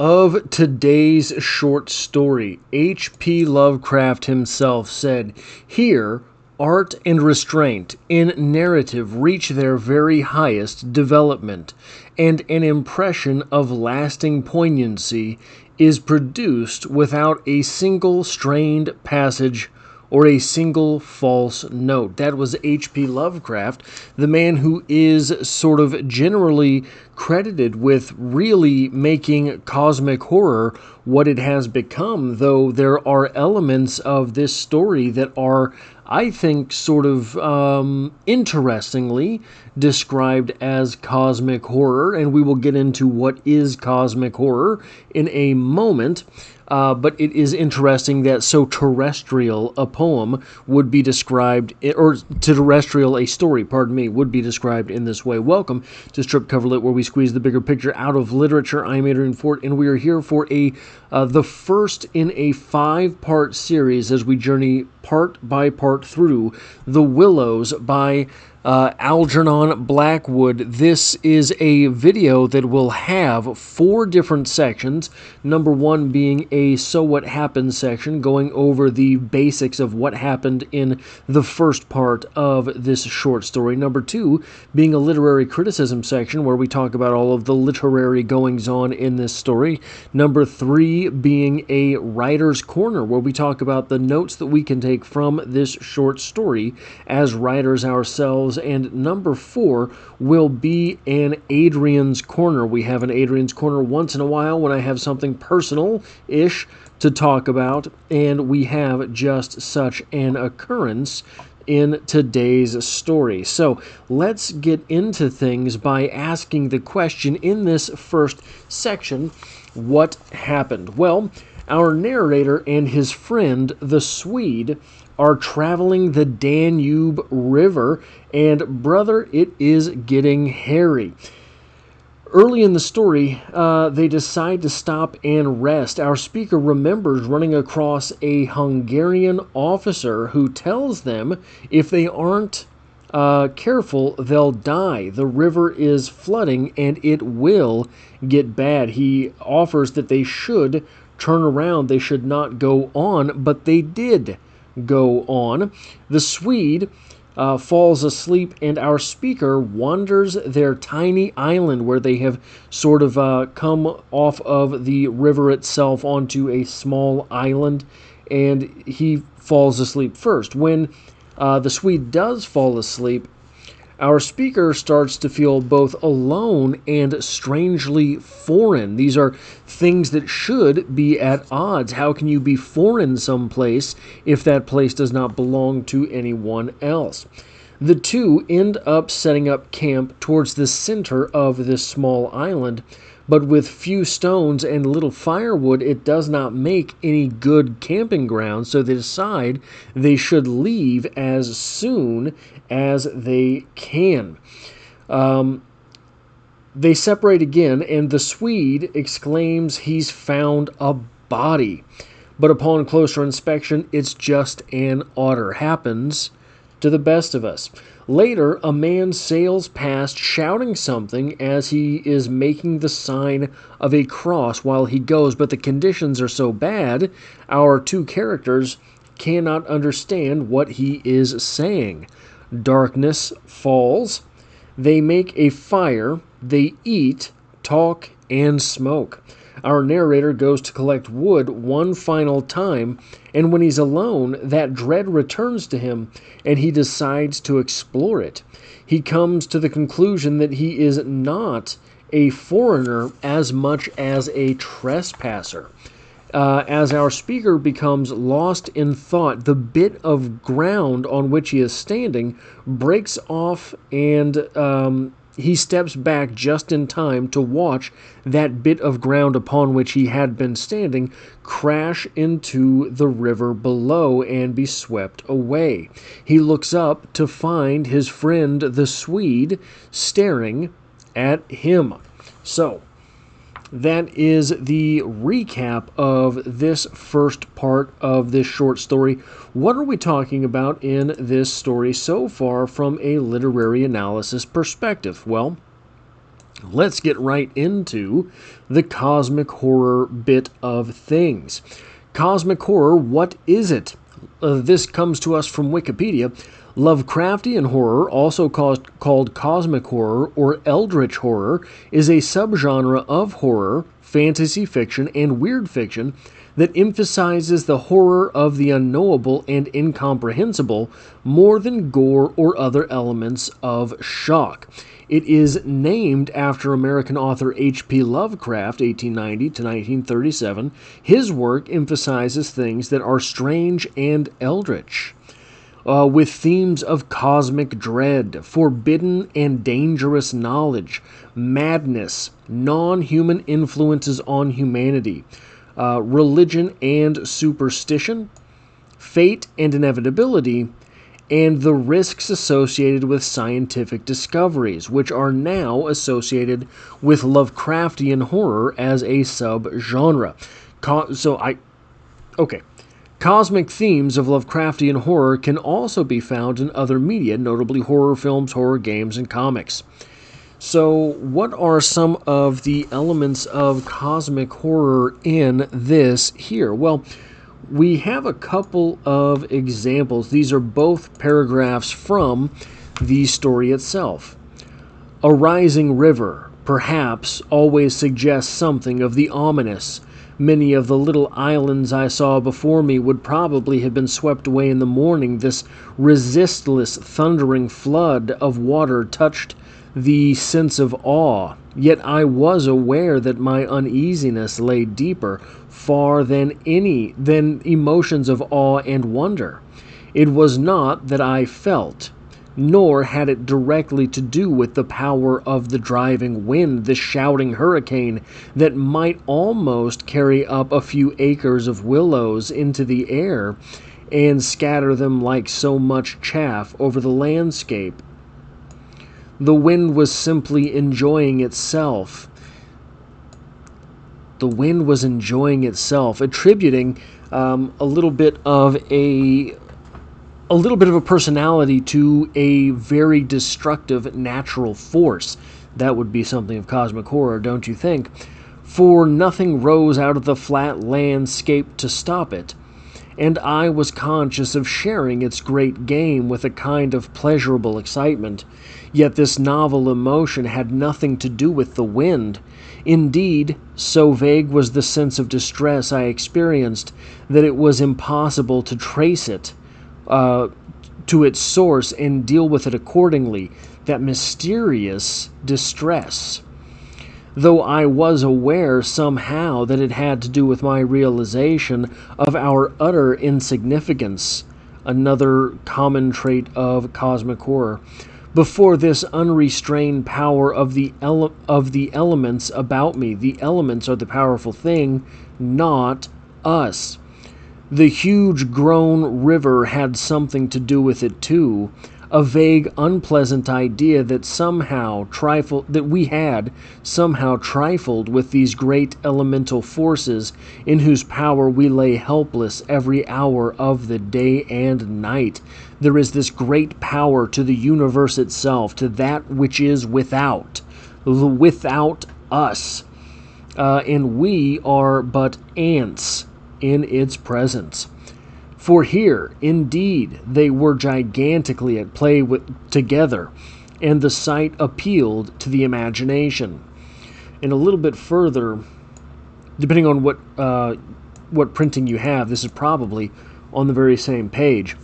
Of today's short story, H.P. Lovecraft himself said, "Here, art and restraint in narrative reach their very highest development, and an impression of lasting poignancy is produced without a single strained passage or a single false note." That was H.P. Lovecraft, the man who is sort of generally credited with really making cosmic horror what it has become, though there are elements of this story that are, I think, sort of interestingly described as cosmic horror, and we will get into what is cosmic horror in a moment. But it is interesting that so terrestrial a poem would be described, or terrestrial a story, pardon me, would be described in this way. Welcome to Strip Cover Lit, where we squeeze the bigger picture out of literature. I'm Adrian Fort, and we are here for the first in a 5-part series as we journey part by part through The Willows by Algernon Blackwood. This is a video that will have 4 different sections. Number 1 being a So What Happened section, going over the basics of what happened in the first part of this short story. Number 2 being a literary criticism section, where we talk about all of the literary goings-on in this story. Number 3 being a writer's corner, where we talk about the notes that we can take from this short story as writers ourselves. And number 4 will be an Adrian's Corner. We have an Adrian's Corner once in a while when I have something personal-ish to talk about, and we have just such an occurrence in today's story. So let's get into things by asking the question in this first section, what happened? Well, our narrator and his friend, the Swede, are traveling the Danube River, and brother, it is getting hairy. Early in the story, they decide to stop and rest. Our speaker remembers running across a Hungarian officer who tells them if they aren't careful, they'll die. The river is flooding and it will get bad. He offers that they should turn around. They should not go on, but they did go on. The Swede falls asleep, and our speaker wanders their tiny island where they have sort of come off of the river itself onto a small island, and he falls asleep first. When the Swede does fall asleep, our speaker starts to feel both alone and strangely foreign. These are things that should be at odds. How can you be foreign someplace if that place does not belong to anyone else? The two end up setting up camp towards the center of this small island, but with few stones and little firewood, it does not make any good camping ground, so they decide they should leave as soon as they can. They separate again, and the Swede exclaims he's found a body. But upon closer inspection, it's just an otter. Happens to the best of us. Later, a man sails past shouting something as he is making the sign of a cross while he goes, but the conditions are so bad, our 2 characters cannot understand what he is saying. Darkness falls. They make a fire. They eat, talk, and smoke. Our narrator goes to collect wood one final time, and when he's alone, that dread returns to him, and he decides to explore it. He comes to the conclusion that he is not a foreigner as much as a trespasser. As our speaker becomes lost in thought, the bit of ground on which he is standing breaks off, and he steps back just in time to watch that bit of ground upon which he had been standing crash into the river below and be swept away. He looks up to find his friend the Swede staring at him. So, that is the recap of this first part of this short story. What are we talking about in this story so far from a literary analysis perspective? Well, let's get right into the cosmic horror bit of things. Cosmic horror, what is it? This comes to us from Wikipedia. Lovecraftian horror, also called cosmic horror or eldritch horror, is a subgenre of horror, fantasy fiction, and weird fiction that emphasizes the horror of the unknowable and incomprehensible more than gore or other elements of shock. It is named after American author H.P. Lovecraft, 1890 to 1937. His work emphasizes things that are strange and eldritch, with themes of cosmic dread, forbidden and dangerous knowledge, madness, non-human influences on humanity, religion and superstition, fate and inevitability, and the risks associated with scientific discoveries, which are now associated with Lovecraftian horror as a subgenre. Cosmic themes of Lovecraftian horror can also be found in other media, notably horror films, horror games, and comics. So, what are some of the elements of cosmic horror in this here? Well, we have a couple of examples. These are both paragraphs from the story itself. A rising river, perhaps, always suggests something of the ominous. Many of the little islands I saw before me would probably have been swept away in the morning. This resistless, thundering flood of water touched the sense of awe, yet I was aware that my uneasiness lay deeper, far than emotions of awe and wonder. It was not that I felt, nor had it directly to do with the power of the driving wind, the shouting hurricane that might almost carry up a few acres of willows into the air and scatter them like so much chaff over the landscape. The wind was simply enjoying itself. The wind was enjoying itself, attributing a little bit of a personality to a very destructive natural force. That would be something of cosmic horror, don't you think? For nothing rose out of the flat landscape to stop it, and I was conscious of sharing its great game with a kind of pleasurable excitement. Yet this novel emotion had nothing to do with the wind. Indeed, so vague was the sense of distress I experienced that it was impossible to trace it to its source and deal with it accordingly, that mysterious distress. Though I was aware somehow that it had to do with my realization of our utter insignificance, another common trait of cosmic horror, before this unrestrained power of the elements about me. The elements are the powerful thing, not us. The huge grown river had something to do with it too, a vague, unpleasant idea that we had somehow trifled with these great elemental forces in whose power we lay helpless every hour of the day and night. There is this great power to the universe itself, to that which is without us, and we are but ants in its presence. For here, indeed, they were gigantically at play together, and the sight appealed to the imagination. And a little bit further, depending on what printing you have, this is probably on the very same page.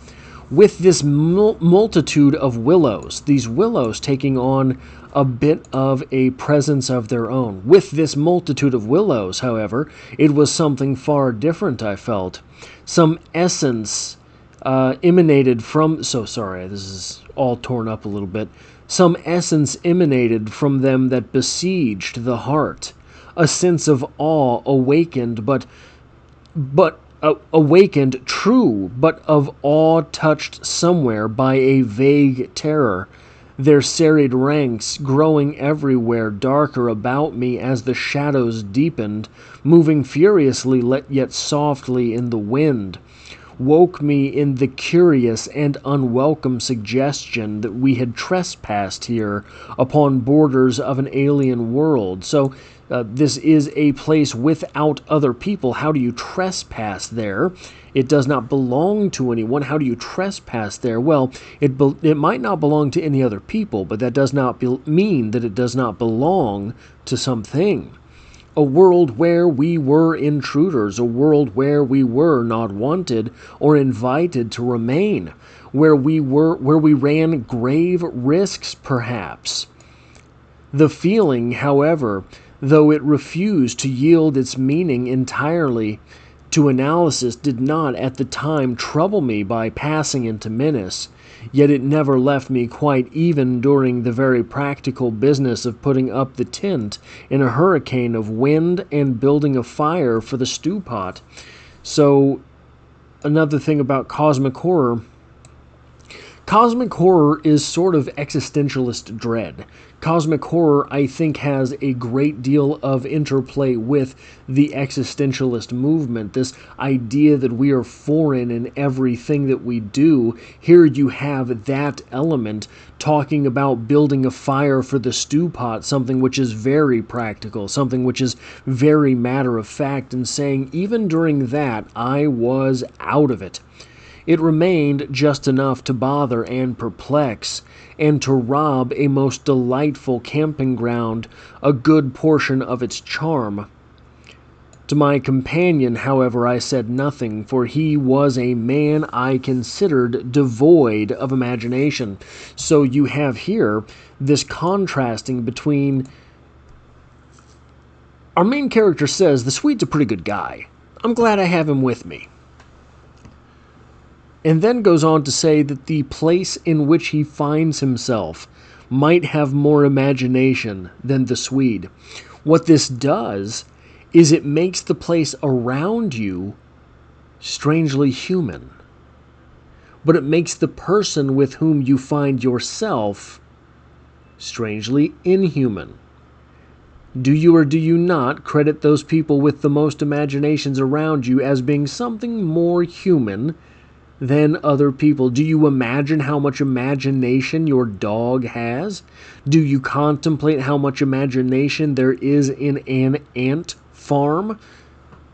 With this multitude of willows, these willows taking on a bit of a presence of their own. With this multitude of willows, however, it was something far different, I felt. Some essence emanated from... So sorry, this is all torn up a little bit. Some essence emanated from them that besieged the heart. A sense of awe awakened, awakened, true, but of awe touched somewhere by a vague terror. Their serried ranks growing everywhere darker about me as the shadows deepened, moving furiously yet softly in the wind. woke me in the curious and unwelcome suggestion that we had trespassed here upon borders of an alien world. So this is a place without other people. How do you trespass there? It does not belong to anyone. How do you trespass there? Well, it might not belong to any other people, but that does not mean that it does not belong to something. A world where we were intruders, a world where we were not wanted or invited to remain, where we ran grave risks, perhaps. The feeling, however, though it refused to yield its meaning entirely to analysis, did not at the time trouble me by passing into menace, yet it never left me quite even during the very practical business of putting up the tent in a hurricane of wind and building a fire for the stew pot. So, another thing about cosmic horror. Cosmic horror is sort of existentialist dread. Cosmic horror, I think, has a great deal of interplay with the existentialist movement, this idea that we are foreign in everything that we do. Here you have that element talking about building a fire for the stew pot, something which is very practical, something which is very matter of fact, and saying, even during that, I was out of it. It remained just enough to bother and perplex, and to rob a most delightful camping ground a good portion of its charm. To my companion, however, I said nothing, for he was a man I considered devoid of imagination. So you have here this contrasting between... Our main character says, the Swede's a pretty good guy. I'm glad I have him with me. And then goes on to say that the place in which he finds himself might have more imagination than the Swede. What this does is it makes the place around you strangely human. But it makes the person with whom you find yourself strangely inhuman. Do you or do you not credit those people with the most imaginations around you as being something more human than other people? Do you imagine how much imagination your dog has? Do you contemplate how much imagination there is in an ant farm?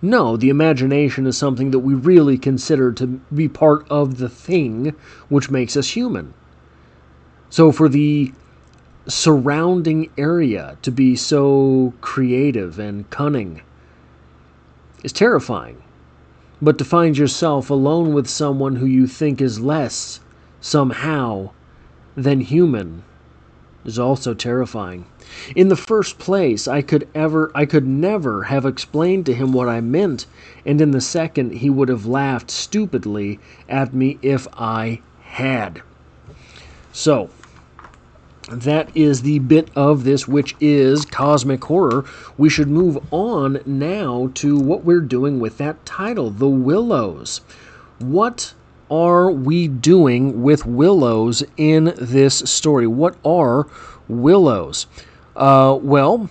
No, the imagination is something that we really consider to be part of the thing which makes us human. So for the surrounding area to be so creative and cunning is terrifying. But to find yourself alone with someone who you think is less, somehow, than human is also terrifying. In the first place, I could never have explained to him what I meant, and in the second, he would have laughed stupidly at me if I had. So, that is the bit of this which is cosmic horror. We should move on now to what we're doing with that title, The Willows. What are we doing with Willows in this story? What are Willows? Well,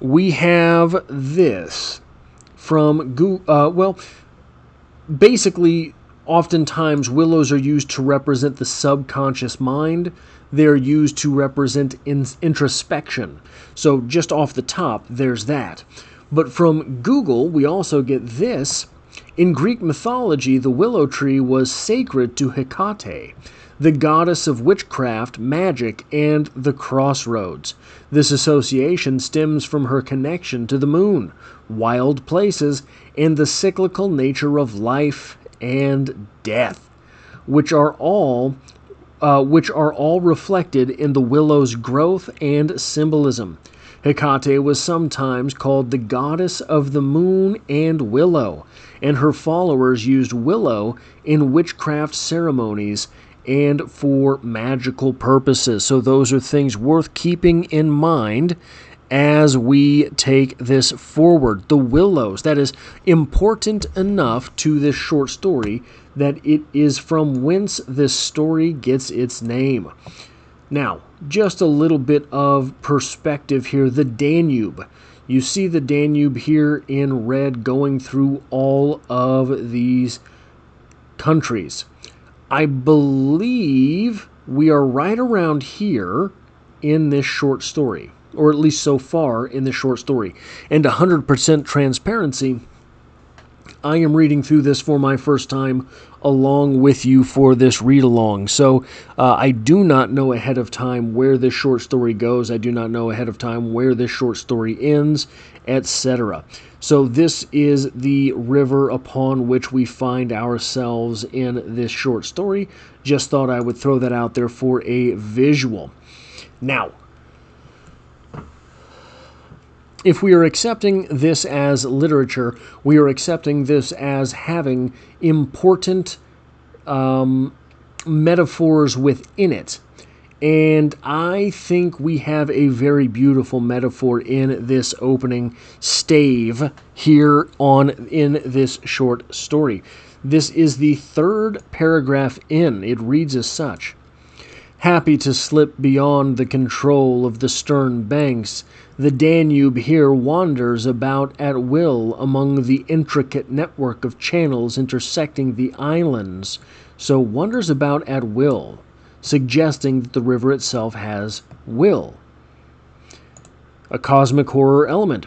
we have this from Google. Basically, oftentimes willows are used to represent the subconscious mind. They're used to represent introspection. So just off the top, there's that. But from Google, we also get this. In Greek mythology, the willow tree was sacred to Hecate, the goddess of witchcraft, magic, and the crossroads. This association stems from her connection to the moon, wild places, and the cyclical nature of life and death, which are all reflected in the willow's growth and symbolism. Hecate was sometimes called the goddess of the moon and willow, and her followers used willow in witchcraft ceremonies and for magical purposes. So those are things worth keeping in mind as we take this forward. The willows, that is important enough to this short story that it is from whence this story gets its name. Now, just a little bit of perspective here. The Danube. You see the Danube here in red going through all of these countries. I believe we are right around here in this short story, or at least so far in this short story. And 100% transparency, I am reading through this for my first time along with you for this read-along. So I do not know ahead of time where this short story goes. I do not know ahead of time where this short story ends, etc. So this is the river upon which we find ourselves in this short story. Just thought I would throw that out there for a visual. Now, if we are accepting this as literature, we are accepting this as having important metaphors within it. And I think we have a very beautiful metaphor in this opening stave here in this short story. This is the third paragraph in. It reads as such. Happy to slip beyond the control of the stern banks, the Danube here wanders about at will among the intricate network of channels intersecting the islands. So wanders about at will, suggesting that the river itself has will. A cosmic horror element.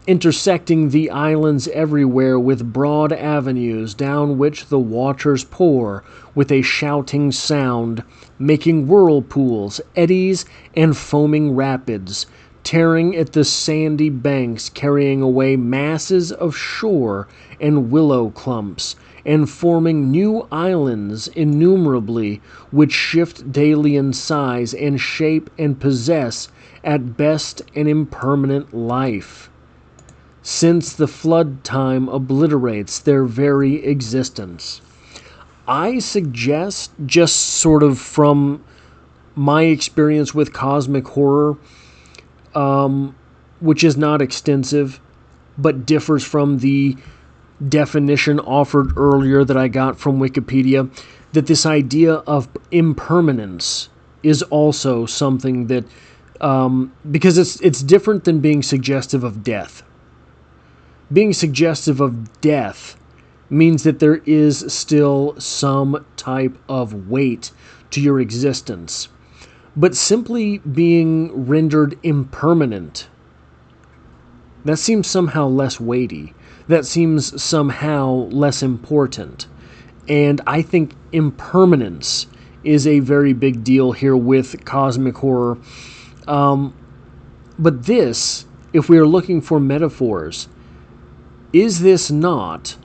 Intersecting the islands everywhere with broad avenues down which the waters pour with a shouting sound, making whirlpools, eddies, and foaming rapids, tearing at the sandy banks, carrying away masses of shore and willow clumps, and forming new islands innumerably, which shift daily in size and shape and possess at best an impermanent life, since the flood time obliterates their very existence. I suggest, just sort of from my experience with cosmic horror, which is not extensive, but differs from the definition offered earlier that I got from Wikipedia, that this idea of impermanence is also something that, because it's different than being suggestive of death. Being suggestive of death means that there is still some type of weight to your existence. But simply being rendered impermanent, that seems somehow less weighty. That seems somehow less important. And I think impermanence is a very big deal here with cosmic horror. But this, if we are looking for metaphors, is this not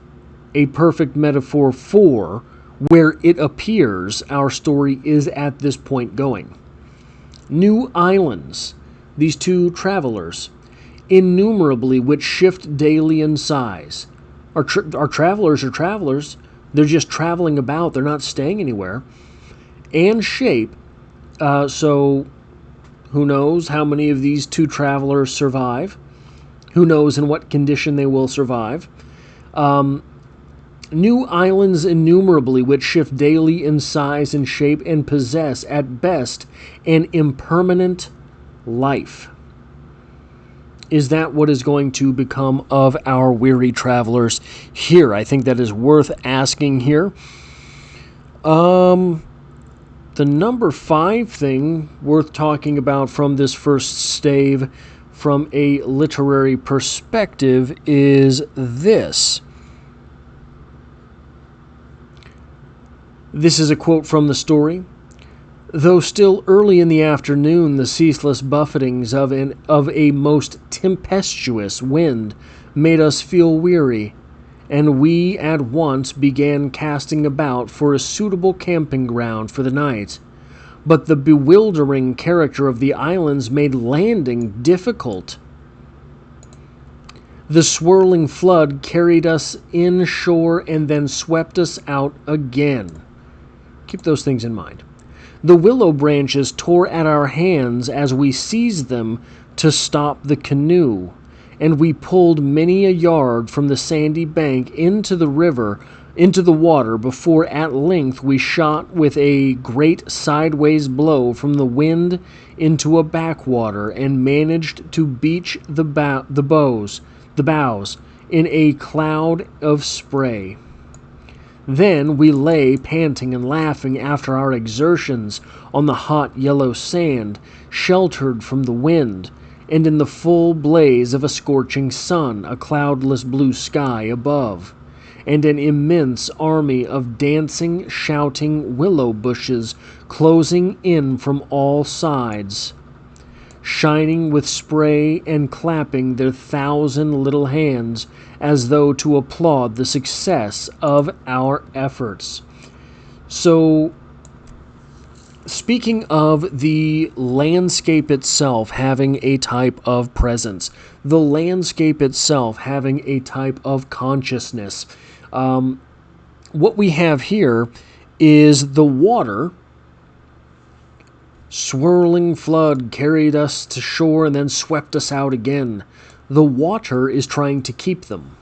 a perfect metaphor for where it appears our story is at this point going? New islands, these two travelers, innumerably which shift daily in size. Our travelers are travelers. They're just traveling about. They're not staying anywhere. And shape. So who knows how many of these two travelers survive? Who knows in what condition they will survive? New islands innumerably which shift daily in size and shape and possess at best an impermanent life. Is that what is going to become of our weary travelers here? I think that is worth asking here. The number 5 thing worth talking about from this first stave from a literary perspective is this. This is a quote from the story. Though still early in the afternoon, the ceaseless buffetings of a most tempestuous wind made us feel weary, and we at once began casting about for a suitable camping ground for the night. But the bewildering character of the islands made landing difficult. The swirling flood carried us inshore and then swept us out again. Keep those things in mind. The willow branches tore at our hands as we seized them to stop the canoe, and we pulled many a yard from the sandy bank into the water, before at length we shot with a great sideways blow from the wind into a backwater and managed to beach the bows in a cloud of spray. Then we lay panting and laughing after our exertions on the hot yellow sand, sheltered from the wind, and in the full blaze of a scorching sun, a cloudless blue sky above, and an immense army of dancing, shouting willow bushes closing in from all sides, shining with spray and clapping their 1,000 little hands as though to applaud the success of our efforts. So, speaking of the landscape itself having a type of presence, the landscape itself having a type of consciousness, what we have here is the water. Swirling flood carried us to shore and then swept us out again. The water is trying to keep them.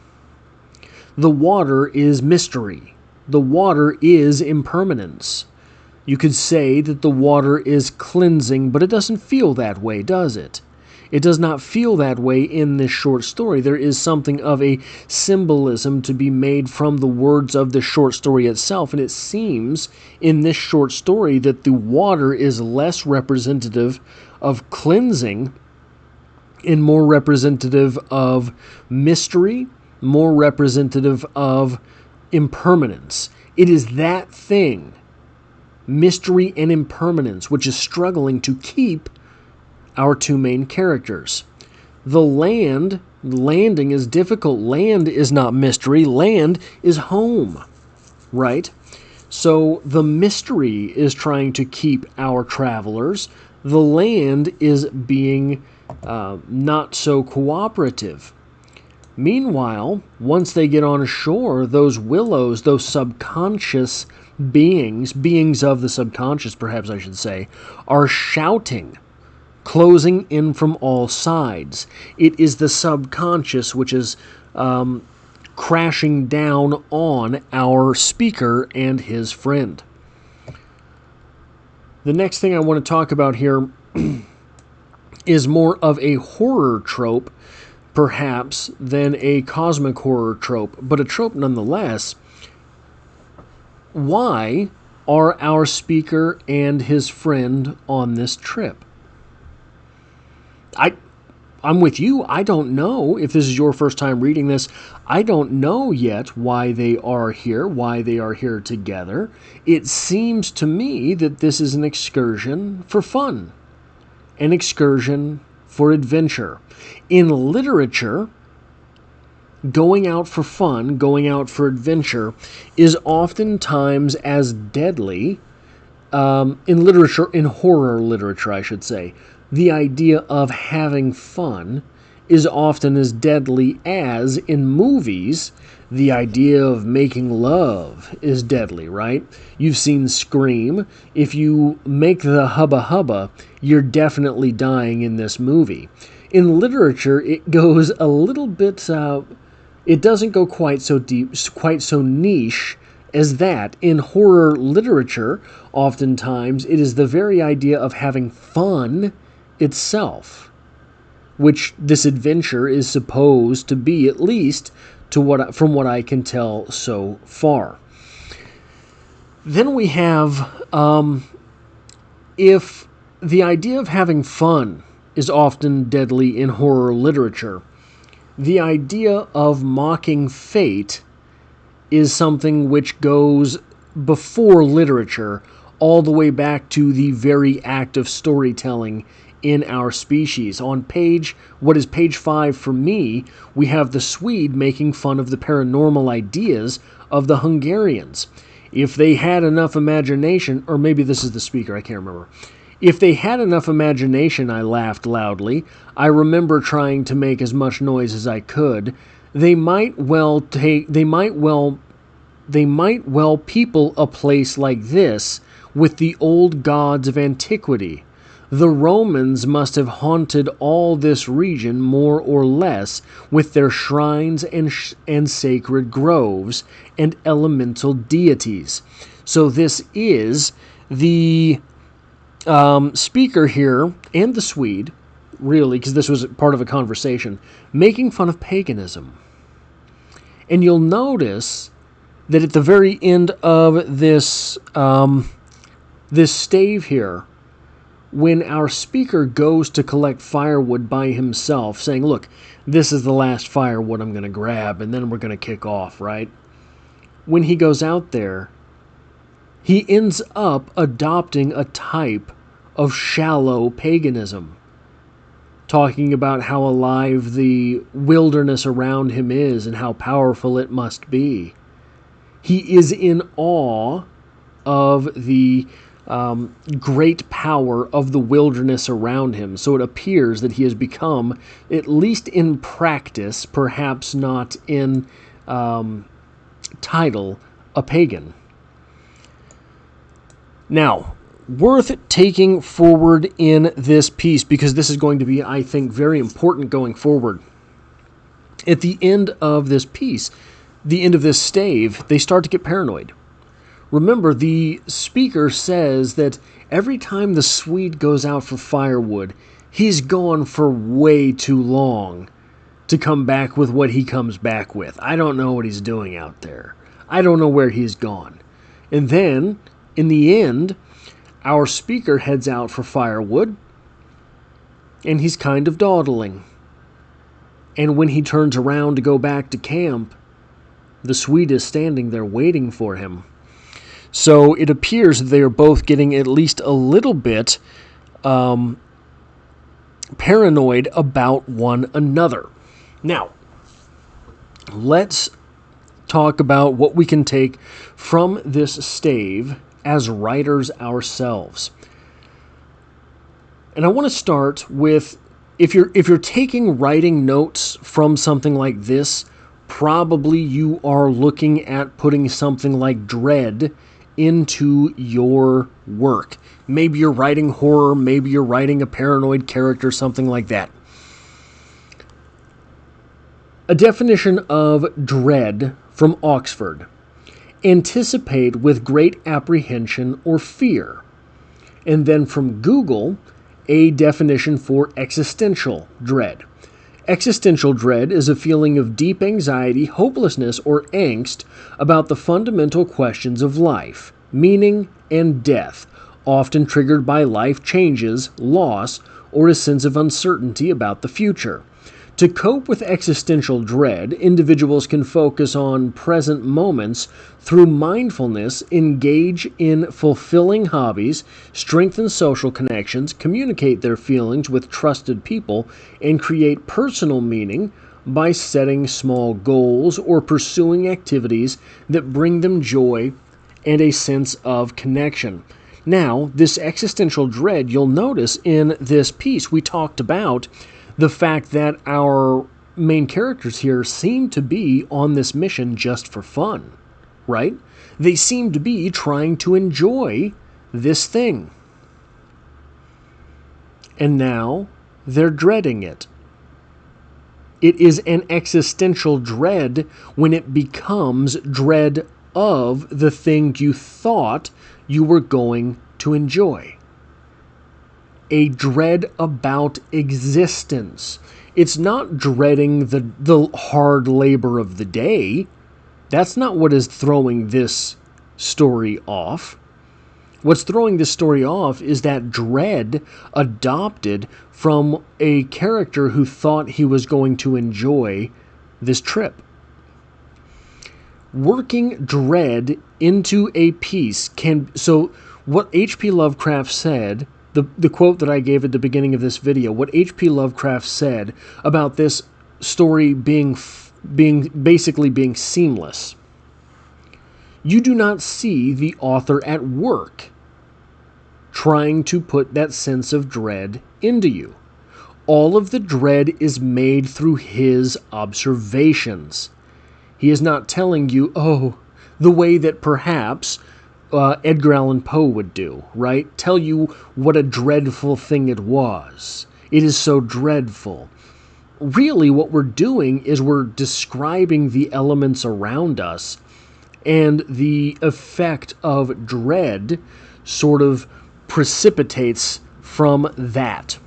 The water is mystery. The water is impermanence. You could say that the water is cleansing, but it doesn't feel that way, does it? It does not feel that way in this short story. There is something of a symbolism to be made from the words of the short story itself, and it seems in this short story that the water is less representative of cleansing and more representative of mystery, more representative of impermanence. It is that thing, mystery and impermanence, which is struggling to keep our two main characters. The landing is difficult. Land is not mystery. Land is home, right? So the mystery is trying to keep our travelers. The land is being not so cooperative. Meanwhile, once they get on shore, those willows, those subconscious beings of the subconscious, perhaps I should say, are shouting, closing in from all sides. It is the subconscious which is crashing down on our speaker and his friend. The next thing I want to talk about here is more of a horror trope, perhaps, than a cosmic horror trope, but a trope nonetheless. Why are our speaker and his friend on this trip? I'm with you. I don't know if this is your first time reading this. I don't know yet why they are here together. It seems to me that this is an excursion for fun, an excursion for adventure. In literature, going out for fun, going out for adventure, is oftentimes as deadly, in horror literature, I should say. The idea of having fun is often as deadly as, in movies, the idea of making love is deadly, right? You've seen Scream. If you make the hubba hubba, you're definitely dying in this movie. In literature, it goes a little bit, it doesn't go quite so deep, quite so niche as that. In horror literature, oftentimes, it is the very idea of having fun itself, which this adventure is supposed to be, at least from what I can tell so far. Then we have, if the idea of having fun is often deadly in horror literature, the idea of mocking fate is something which goes before literature, all the way back to the very act of storytelling in our species. On page 5 for me, we have the Swede making fun of the paranormal ideas of the Hungarians. If they had enough imagination, or maybe this is the speaker, I can't remember. If they had enough imagination, I laughed loudly. I remember trying to make as much noise as I could. They might well people a place like this with the old gods of antiquity. The Romans must have haunted all this region more or less with their shrines and sacred groves and elemental deities. So this is the speaker here, and the Swede, really, because this was part of a conversation, making fun of paganism. And you'll notice that at the very end of this this stave here, when our speaker goes to collect firewood by himself, saying, look, this is the last firewood I'm going to grab, and then we're going to kick off, right? When he goes out there, he ends up adopting a type of shallow paganism, talking about how alive the wilderness around him is and how powerful it must be. He is in awe of the great power of the wilderness around him. So it appears that he has become, at least in practice, perhaps not in title, a pagan. Now, worth taking forward in this piece, because this is going to be, I think, very important going forward. At the end of this piece, the end of this stave, they start to get paranoid. Remember, the speaker says that every time the Swede goes out for firewood, he's gone for way too long to come back with what he comes back with. I don't know what he's doing out there. I don't know where he's gone. And then, in the end, our speaker heads out for firewood, and he's kind of dawdling. And when he turns around to go back to camp, the Swede is standing there waiting for him. So it appears they are both getting at least a little bit paranoid about one another. Now, let's talk about what we can take from this stave as writers ourselves. And I want to start with, if you're taking writing notes from something like this, probably you are looking at putting something like dread into your work. Maybe you're writing horror, maybe you're writing a paranoid character, something like that. A definition of dread from Oxford: anticipate with great apprehension or fear. And then from Google, a definition for existential dread. Existential dread is a feeling of deep anxiety, hopelessness, or angst about the fundamental questions of life, meaning, and death, often triggered by life changes, loss, or a sense of uncertainty about the future. To cope with existential dread, individuals can focus on present moments through mindfulness, engage in fulfilling hobbies, strengthen social connections, communicate their feelings with trusted people, and create personal meaning by setting small goals or pursuing activities that bring them joy and a sense of connection. Now, this existential dread, you'll notice in this piece, we talked about the fact that our main characters here seem to be on this mission just for fun, right? They seem to be trying to enjoy this thing. And now they're dreading it. It is an existential dread when it becomes dread of the thing you thought you were going to enjoy. A dread about existence. It's not dreading the hard labor of the day. That's not what is throwing this story off. What's throwing this story off is that dread adopted from a character who thought he was going to enjoy this trip. Working dread into a piece can... So what H.P. Lovecraft said... The quote that I gave at the beginning of this video, what H.P. Lovecraft said about this story being basically being seamless. You do not see the author at work trying to put that sense of dread into you. All of the dread is made through his observations. He is not telling you, oh, the way that perhaps Edgar Allan Poe would do, right? Tell you what a dreadful thing it was. It is so dreadful. Really, what we're doing is we're describing the elements around us, and the effect of dread sort of precipitates from that.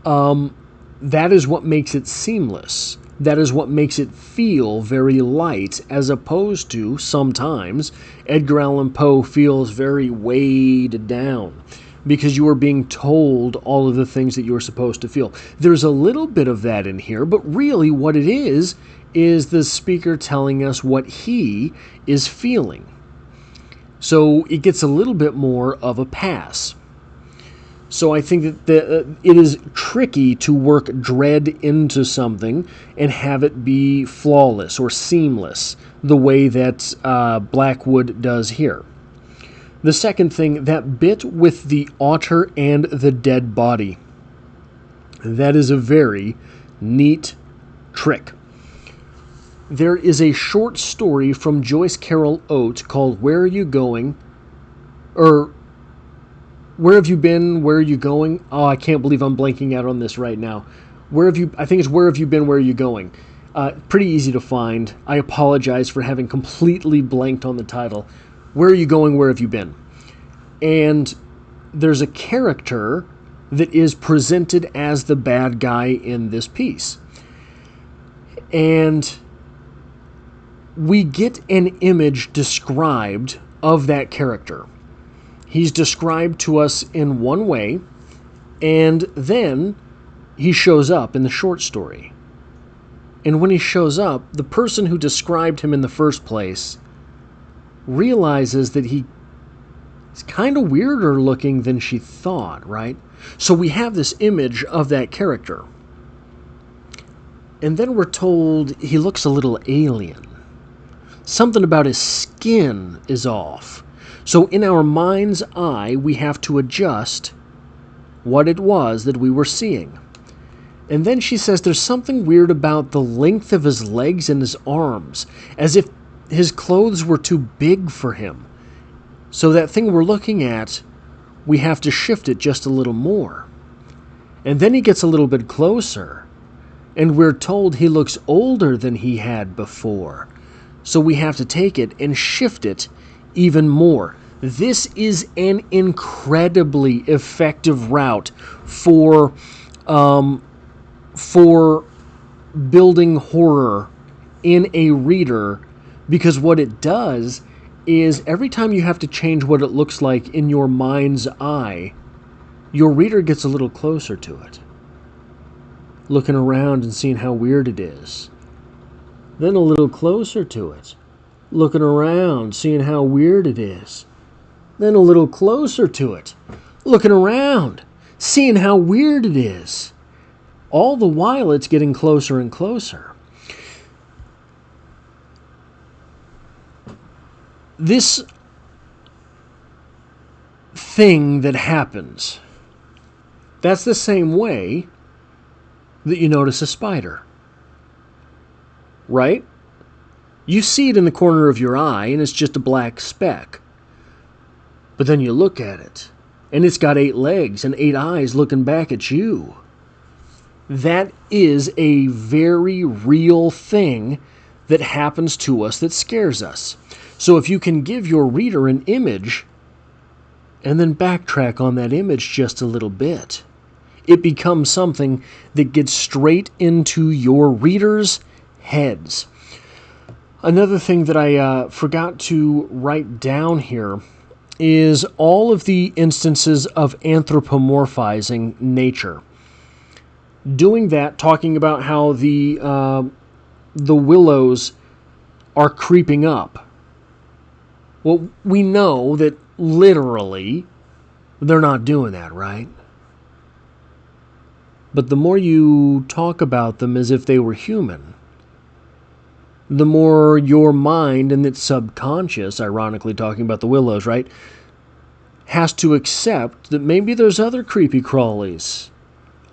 That is what makes it seamless. That is what makes it feel very light, as opposed to, sometimes, Edgar Allan Poe feels very weighed down because you are being told all of the things that you are supposed to feel. There's a little bit of that in here, but really what it is the speaker telling us what he is feeling. So it gets a little bit more of a pass. So I think that it is tricky to work dread into something and have it be flawless or seamless the way that Blackwood does here. The second thing, that bit with the otter and the dead body. That is a very neat trick. There is a short story from Joyce Carol Oates called Where Are You Going? Or Where Have You Been? Where Are You Going? Oh, I can't believe I'm blanking out on this right now. I think it's Where Have You Been? Where Are You Going? Pretty easy to find. I apologize for having completely blanked on the title. Where are you going? Where have you been? And there's a character that is presented as the bad guy in this piece. And we get an image described of that character. He's described to us in one way, and then he shows up in the short story. And when he shows up, the person who described him in the first place realizes that he's kind of weirder looking than she thought, right? So we have this image of that character. And then we're told he looks a little alien. Something about his skin is off. So in our mind's eye, we have to adjust what it was that we were seeing. And then she says there's something weird about the length of his legs and his arms, as if his clothes were too big for him. So that thing we're looking at, we have to shift it just a little more. And then he gets a little bit closer, and we're told he looks older than he had before. So we have to take it and shift it even more. This is an incredibly effective route for building horror in a reader, because what it does is every time you have to change what it looks like in your mind's eye, your reader gets a little closer to it, looking around and seeing how weird it is. Then a little closer to it, looking around, seeing how weird it is. Then a little closer to it, looking around, seeing how weird it is. All the while it's getting closer and closer. This thing that happens, that's the same way that you notice a spider. Right? You see it in the corner of your eye and it's just a black speck. But then you look at it and it's got 8 legs and 8 eyes looking back at you. That is a very real thing that happens to us that scares us. So if you can give your reader an image and then backtrack on that image just a little bit, it becomes something that gets straight into your reader's heads. Another thing that I forgot to write down here is all of the instances of anthropomorphizing nature. Doing that, talking about how the willows are creeping up. Well, we know that literally they're not doing that, right? But the more you talk about them as if they were human, the more your mind and its subconscious, ironically talking about the willows, right, has to accept that maybe there's other creepy crawlies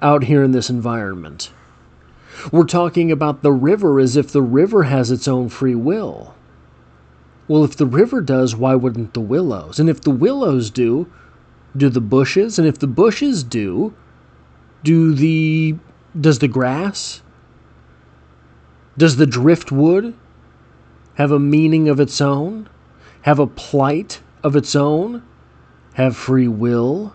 out here in this environment. We're talking about the river as if the river has its own free will. Well, if the river does, why wouldn't the willows? And if the willows do the bushes? And if the bushes does the grass? Does the driftwood have a meaning of its own? Have a plight of its own? Have free will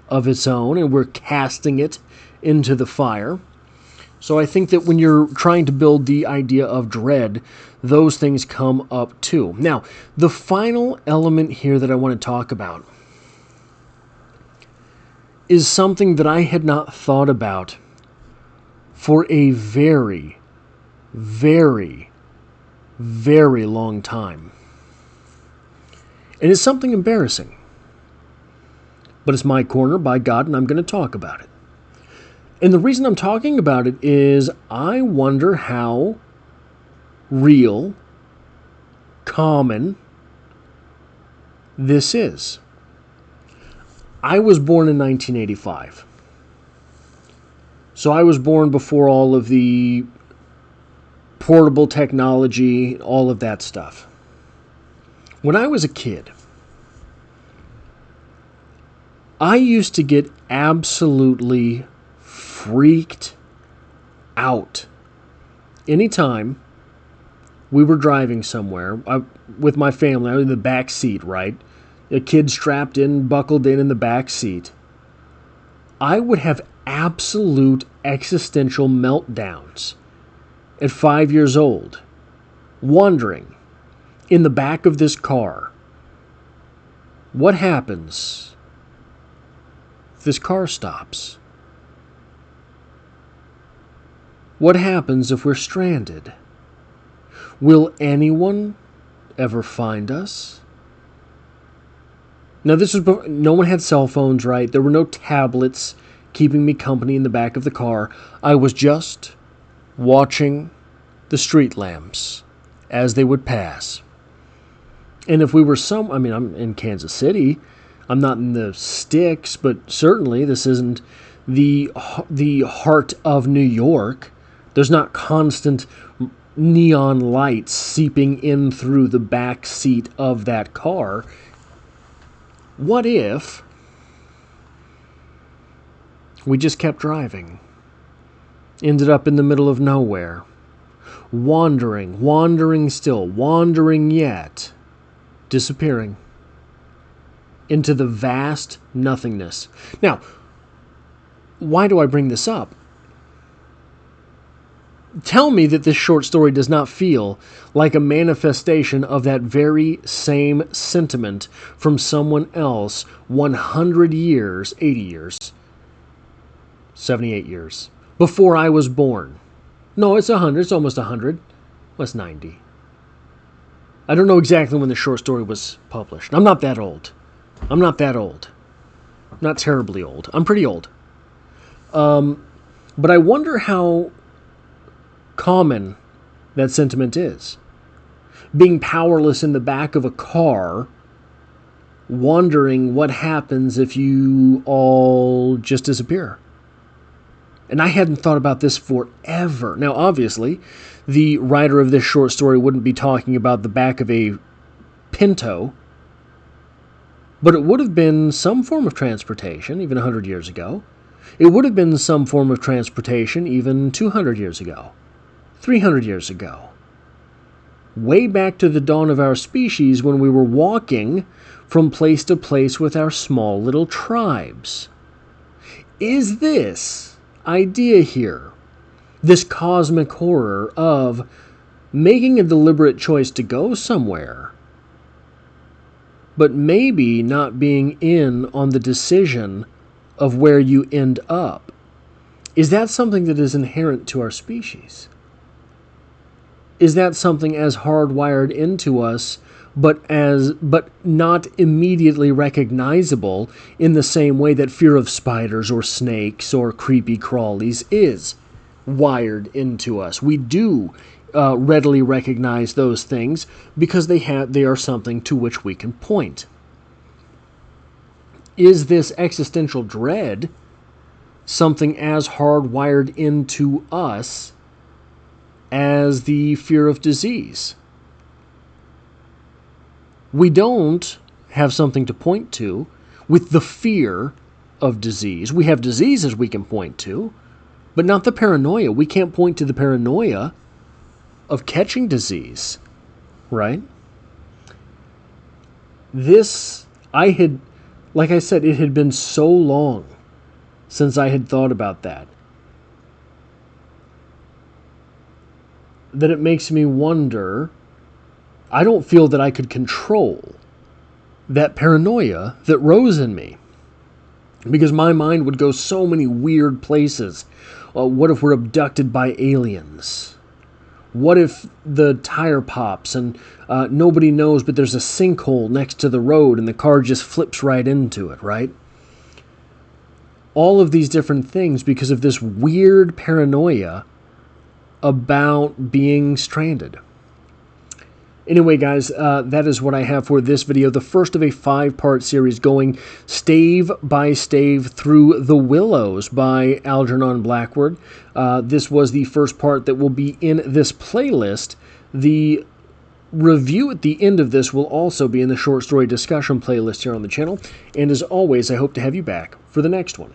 of its own? And we're casting it into the fire. So I think that when you're trying to build the idea of dread, those things come up too. Now, the final element here that I want to talk about is something that I had not thought about for a very, very, very long time. And it's something embarrassing. But it's my corner, by God, and I'm going to talk about it. And the reason I'm talking about it is I wonder how real, common this is. I was born in 1985. So I was born before all of the portable technology, all of that stuff. When I was a kid, I used to get absolutely freaked out anytime we were driving somewhere with my family. I was in the back seat, right? A kid strapped in, buckled in the back seat. I would have absolute existential meltdowns at 5 years old, wondering in the back of this car, what happens if this car stops? What happens if we're stranded? Will anyone ever find us? Now, this was before, no one had cell phones, right? There were no tablets keeping me company in the back of the car. I was just watching the street lamps as they would pass. And if we were I'm in Kansas City. I'm not in the sticks, but certainly this isn't the heart of New York. There's not constant neon lights seeping in through the back seat of that car. What if we just kept driving? Ended up in the middle of nowhere. Wandering still, wandering yet, disappearing into the vast nothingness. Now, why do I bring this up? Tell me that this short story does not feel like a manifestation of that very same sentiment from someone else 100 years, 80 years, 78 years before I was born. No, it's 100. It's almost 100. Well, it's 90. I don't know exactly when the short story was published. I'm not that old. I'm not terribly old. I'm pretty old. But I wonder how common that sentiment is. Being powerless in the back of a car, wondering what happens if you all just disappear. And I hadn't thought about this forever. Now, obviously, the writer of this short story wouldn't be talking about the back of a Pinto, but it would have been some form of transportation, even 100 years ago. It would have been some form of transportation, even 200 years ago, 300 years ago. Way back to the dawn of our species when we were walking from place to place with our small little tribes. Is this idea here, this cosmic horror of making a deliberate choice to go somewhere, but maybe not being in on the decision of where you end up, is that something that is inherent to our species? Is that something as hardwired into us, but not immediately recognizable in the same way that fear of spiders or snakes or creepy crawlies is wired into us? We do readily recognize those things because they are something to which we can point. Is this existential dread something as hardwired into us as the fear of disease? We don't have something to point to with the fear of disease. We have diseases we can point to, but not the paranoia. We can't point to the paranoia of catching disease, right? Like I said, it had been so long since I had thought about that. that it makes me wonder. I don't feel that I could control that paranoia that rose in me, because my mind would go so many weird places. What if we're abducted by aliens? What if the tire pops and nobody knows, but there's a sinkhole next to the road and the car just flips right into it, right? All of these different things because of this weird paranoia about being stranded. Anyway, guys, that is what I have for this video. The first of a 5-part series going stave by stave through The Willows by Algernon Blackwood. This was the first part that will be in this playlist. The review at the end of this will also be in the short story discussion playlist here on the channel. And as always, I hope to have you back for the next one.